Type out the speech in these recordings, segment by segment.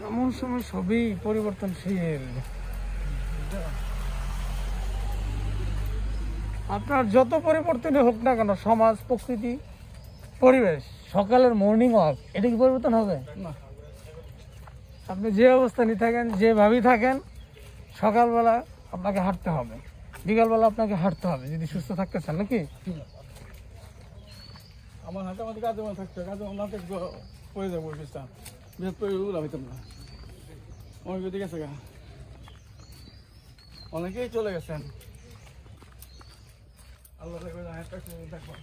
এমন সময় সবই পরিবর্তনশীল। আপনার যত পরিবর্তনই হোক না কেন, সমাজ, প্রকৃতি, পরিবেশ, সকালের মর্নিং ওয়াক, এটা কি পরিবর্তন হবে না? আপনি যে অবস্থানই থাকেন, যেভাবেই থাকেন, সকালবেলা আপনাকে হাঁটতে হবে, বিকালবেলা আপনাকে হাঁটতে হবে যদি সুস্থ থাকতে চান, নাকি? আমার হাতে আমাদের কাজে থাকতে কাজে না থাকতে পড়ে যাবো বৃষ্টিটা, বৃহৎ পড়ে হইতাম না। অনেক যদি গেছে গা, অনেকেই চলে গেছেন। আল্লাহ দেখবেন দেখবো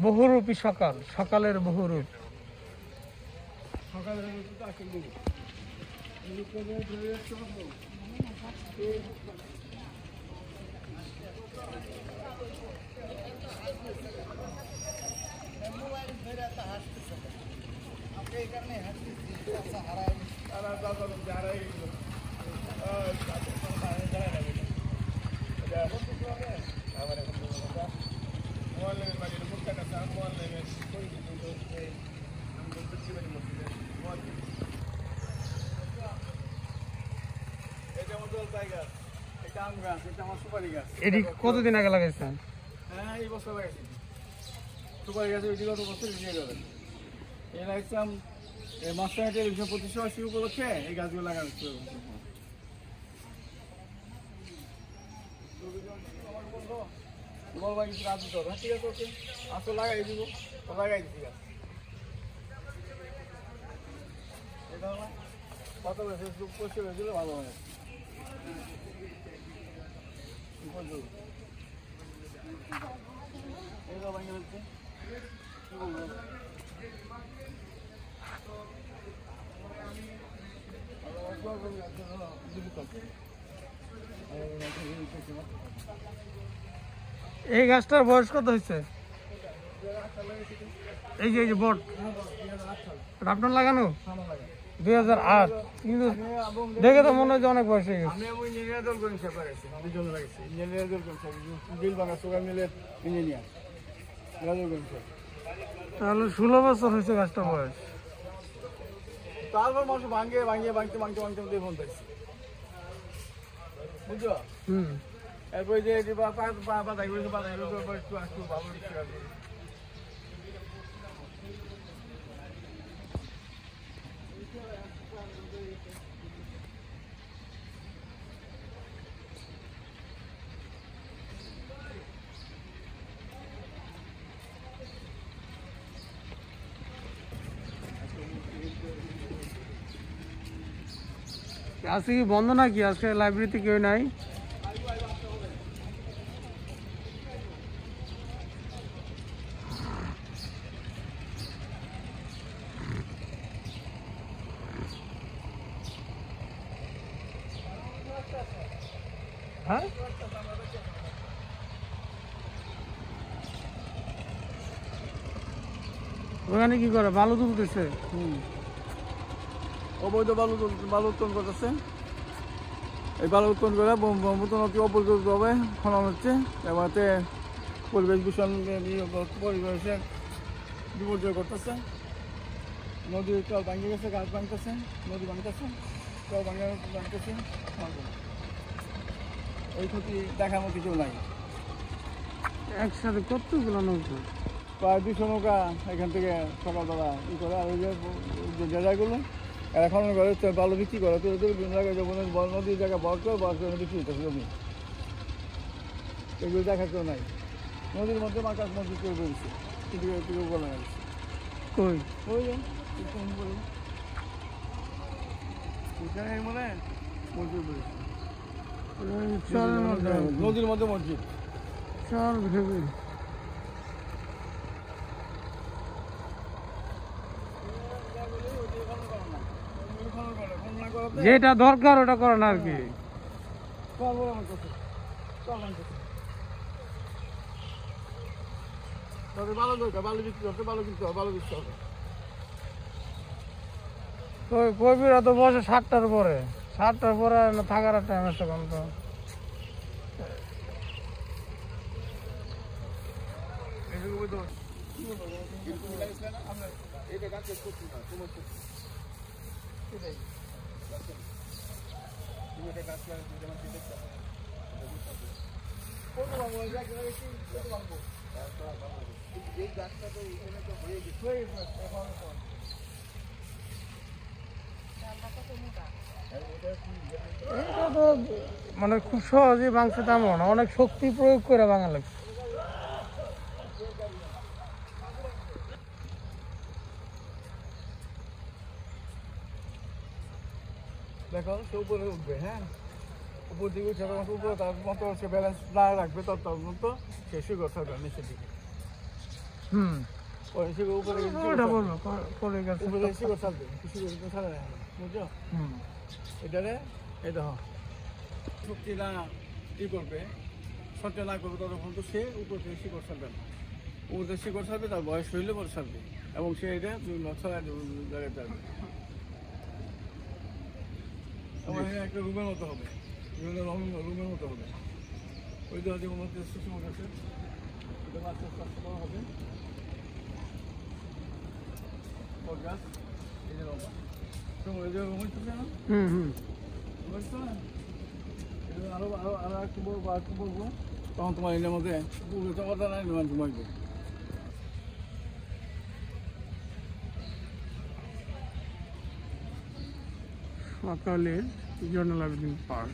বহুরূপী সকাল, সকালের বহুরূপ। সকালের এটি কতদিন আগে লাগাইছেন? হ্যাঁ, এই বছর লাগাইছি সুপারি গাছ। ওই গত বছর নিয়ে যাবেন। এই লাগাইছিলাম এই মাস্টার টেলিভিশন 25 বর্ষ উপলক্ষে এই গাছগুলো লাগানো হচ্ছে। বলবা কিছু গাছ দিতে হবে। ঠিক আছে, ওকে আসো লাগাই দিব, লাগাই দিচ্ছি গাছ। এটা কত ফেসবুক পোস্ট করে দিলে ভালো হয়। এই গাছটার বয়স কত হয়েছে? এই যে বট আপনার লাগানো 2008, কিন্তু দেখে তো মনে হয় যে অনেক বয়স হয়ে গেছে। তাহলে 16 বছর হয়েছে গাছটার বয়স। তারপর মানুষ ভাঙতে ফোন পাইছে, বুঝছো? এরপরে যে আজকে কি বন্ধ নাকি? আজকে লাইব্রেরিতে কেউ নাই? হ্যাঁ, ওখানে কি করে? বালু তুলতেছে। অবৈধ বালু উত্তোলন করতেছে। এই বালু উত্তোলন করে ব্রহ্মপুত্র অপরিকল্পিতভাবে খনন হচ্ছে। এবারে পরিবেশ দূষণ, পরিবেশে বিপর্যয় করতেছে। নদীর জল ভাঙে গেছে, গাছ ভাঙতেছে, নদী ভাঙতেছে, জল ভাঙতেছে। এই ক্ষতি দেখার মতো কেউ নাই। একসাথে কতগুলো নৌকা, প্রায় 200 নৌকা এখান থেকে সকালবেলা ই করে। আর ওই যে জায়গাগুলো এরা খনন করে বালু বিক্রি করে, বিভিন্ন জায়গায় নদীর জায়গায় বর করে বিক্রি হইতেছে জমি। এগুলো দেখা কেউ নাই। নদীর মধ্যে মাছ মজুদ করে দিচ্ছে, কিন্তু বলা গেছে কই ওই মনে মজুর করেছে। চরের মধ্যে নদীর মধ্যে মসজিদ। চর ভেবে যেটা দরকার ওটা করে না আর কি। ভালো দরকার, ভালো বিক্রি হবে, ভালো বিক্রি হবে, ভালো বিক্রি হবে। কবিরা তো বসে 7টার পরে, 7টার পরে থাকার টাইম আছে কোন তো। এটা তো মানে খুব সহজেই ভাঙছে তেমন না, অনেক শক্তি প্রয়োগ করে ভাঙা লাগছে। দেখো সে উপরে উঠবে, হ্যাঁ উপর দিকে উঠে উপরে তার মতো সে ব্যালেন্স না রাখবে তত মতো সে শিখর থাকবে নিচের দিকে। ওই শিখর উপরে ওটা বলবো পরে গেছে উপরে শিখর থাকবে, শিখর ছাড়া না, বুঝছো? এটারে এই দেখো শক্তি না ই করবে, সহ্য না করবে ততক্ষণ তো সে উপর থেকে শিকড় ছাড়বে না। উপর থেকে শিকড় ছাড়বে, তার বয়স হইলে পরে ছাড়বে এবং সে এটা ছড়ায় জায়গায় যাবে। একটা রুমের মতো হবে, বিভিন্ন রুমের মতো হবে। ওই যে যেমন হচ্ছে শিশু আছে এটা আস্তে আস্তে বড় হবে। গাছ এই যে লম্বা এই যে রুম হচ্ছে না, বুঝছো না? আরো আরো আরো একটু বলবো, আর একটু বলবো, তখন তোমার এর মধ্যে কথা নাই ঘুমাইবে। সকালে জয়নুল আবেদিন পার্ক।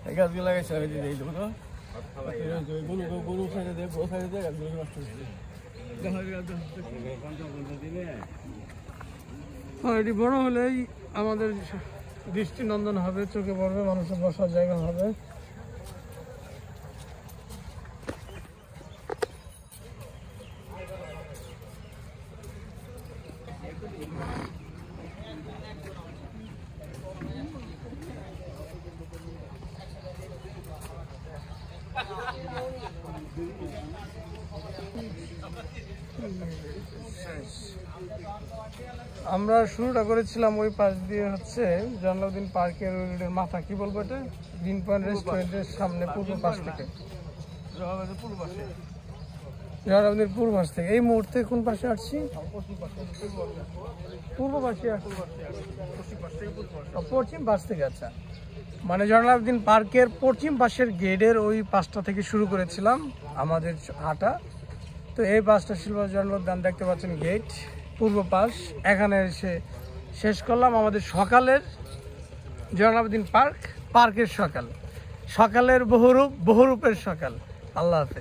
এই গাছগুলো লাগাইছে এই দেবো তো গরু সাইডে দেয়, গরু সাইডে দেয়, গাছগুলো নষ্ট হচ্ছে। এটি বড় হলেই আমাদের দৃষ্টিনন্দন হবে, চোখে পড়বে, মানুষের বসার জায়গা হবে। আমরা শুরুটা করেছিলাম ওই পাশ দিয়ে, হচ্ছে জয়নুল পার্কের মাথা, কি বলবো এটা, গ্রিন পয়েন্ট রেস্টুরেন্টের সামনে পূর্ব পাশ থেকে, জয়নুল পূর্ব পাশ থেকে। এই মুহূর্তে কোন পাশে আসছি? পূর্ব পাশে আসছি, পশ্চিম পাশ থেকে। আচ্ছা, মানে জয়নুল পার্কের পশ্চিম পাশের গেটের ওই পাশটা থেকে শুরু করেছিলাম আমাদের হাঁটা। তো এই পাশটা ছিল জয়নুল উদ্যান, দেখতে পাচ্ছেন গেট, পূর্ব পাশ। এখানে এসে শেষ করলাম আমাদের সকালের জয়নুল পার্কের সকাল, সকালের বহুরূপের সকাল। আল্লাহ হাফেজ।